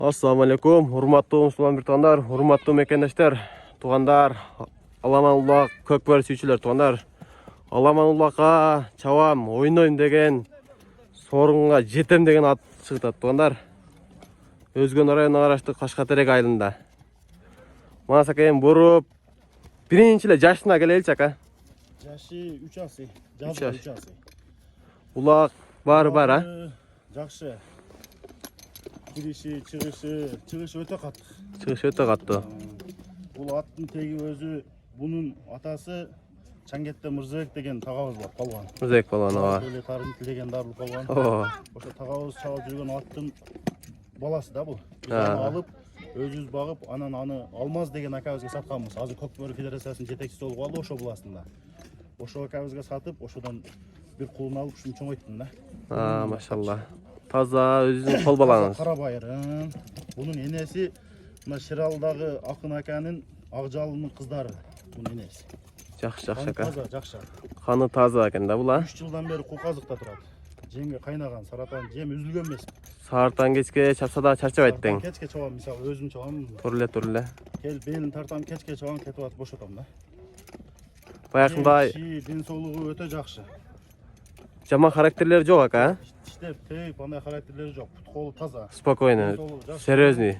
Assalamu alaikum, hurmatlı Müslüman bir tuğanlar, hurmatlı mekendaşlar, tuğanlar, Alamanullah kökbөр sүйчүлөр туғандар. Alamanуllахка чабам, ойнойм деген, сорунга жетем деген ат чыгытат туғандар. Өзгөн районуна караштуу Кашкатерек айылында. Мана сакайым буруп, биринчи эле жашына келеличи ака. Жашы 3 асы, жазда 3 асы. Улак бар а? Жакшы. Кириши, чыгышы өтө каттык. Чыгышы өтө каттуу. Бул аттын теги өзү, бунун атасы Чангетте Мырзабек деген тагабыз бар, полгон. Мырзабек полгон, ооба. Эле тарын легендарный полгон. Ооба. Ошо тагабыз чалып жүргөн аттын баласы да бул. Биз аны алып, өзүбүз багып, анан аны Алмаз деген акабызга сатканбыз. Азыр Көкбөрү федерациясынын жетекчиси болуп алды ошо буласында. Ошо акабызга сатып, ошодон bir kulunu alıp şunu çoğalttın da. Maşallah. Taza özünün kol balağınız. Karabayırın. Bunun enesi Şiral'daki Akın Akan'ın Akcalı'nın kızları. Bunun enesi. Жақсы. Taza, jakşı. Kanı taza eкен да бұл, 3 yıldan beri Kokazlık'ta turadi. Jemge kaynagan, saratan, jem üzülgen emas. Сағыртан кечке чапса да чарчабайт тең. Kechke çoğam, misal özüm çoğam. Турле. Kel belin tartam kechke çoğam ketip atıp boşatam da. Баягындай Din soluğu öte jakşı. жаман характерлери жок ака. İşte teyip, андай karakterleri yok. Put kolu taza. Спокойно, серьезный.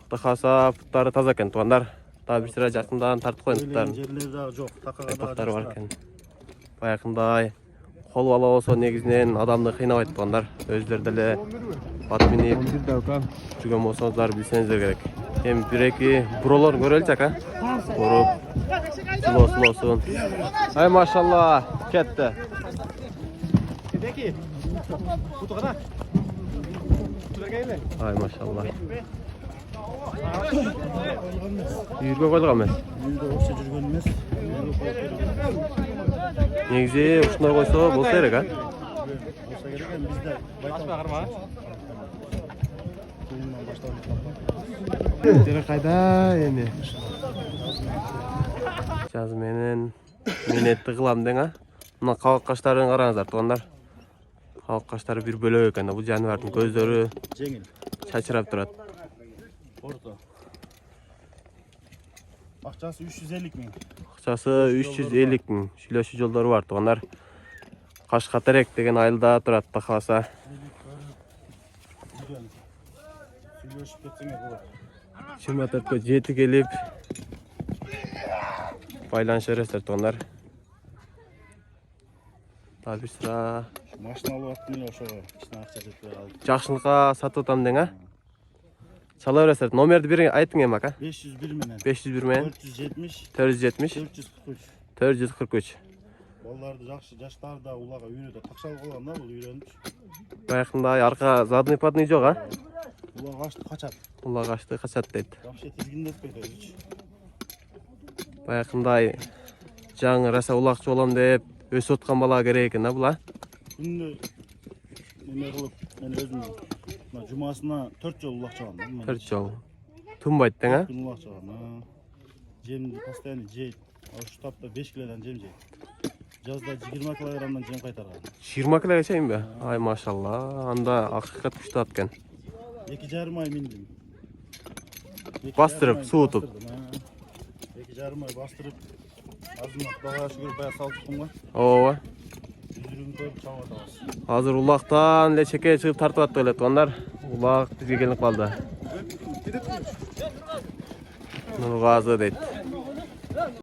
Құдай қаласа путтары таза екен туғандар. Тағы бір сірә жақындан тартып қойын путтарын. Жерлері жоқ, Айпақтары бар екен. Баяқындай қол бала болса негізінен адамды қинамайды туғандар. Өздері деле ат минип жүрген болсаңыздар білсеңіздер керек. Эми бір-екі буролорун көреличи ака. Буруп сулоосун. Ай машалла, кетти. Ай машалла. Үйірге қойылған емес. Үйірге осы жүрген емес. Негізі ұшынар қойса болса керек, а? Болса керек, бізде байтал. Құйыннан башталып. Жері қайда еме? Жазы менен етті қылам дең, а? Мына қауық қаштарын қараңыздар, туғандар. Қауық қаштары бір бөлек екен, бұл жануардың көздері Жеңіл. шашырап тұрады. Орта. Ақчасы 350 мың. Ақчасы 350 мың. Шүйлөшүү жолдары бар, туғандар. Кашкатерек деген айылда тұрады, тақаласа. Сүйлөшүп кетсеңе болады. 24-ке жети келип байланыша бересиздер, туғандар. Тағы бір sıra Машина алып аттым мен ошого. Кичине акча жетпей калды. Жакшылыкка сатып атам дең, а? Чала бересиздер. Номерди бир айтың эми ака. 501 менен. 501 менен 470 470 443. Балдарды жакшы жаштар да улага үйрөтөт. Такшалып калган да бул үйрөнүп. Баягындай арка задный падный жок, а? Улага качты качат. Улага качты качат дейт. Вообще тизгиндетпейт өзүчү. Баягындай жаңы раса улакчы болом деп өсүп аткан бала керек экен да бул, а? Күндө неме кылып мен өзүм жумасына 4 жол улак чыгам. 4 жол. Тунбайт дең, а? Күн улак чыгам. Жемди постоянно жейт. Ошо таапта 5 килодан жем жейт. Жазда 20 килограммдан жем кайтарган. 20 килога чейинби? Ай машалла, анда акыйкат күчтүү аткен. 2,5 ай миндим. Бастырып, суутуп. 2,5 ай бастырып. Азырын Кудайга шүгүр бая салттым го. Ооба. Жүзүрүн көрүп чабып атабыз. Азыр улактан эле чекке чыгып тартып атты эле тугандар. Улак бизге келип калды. Нургазы дейт.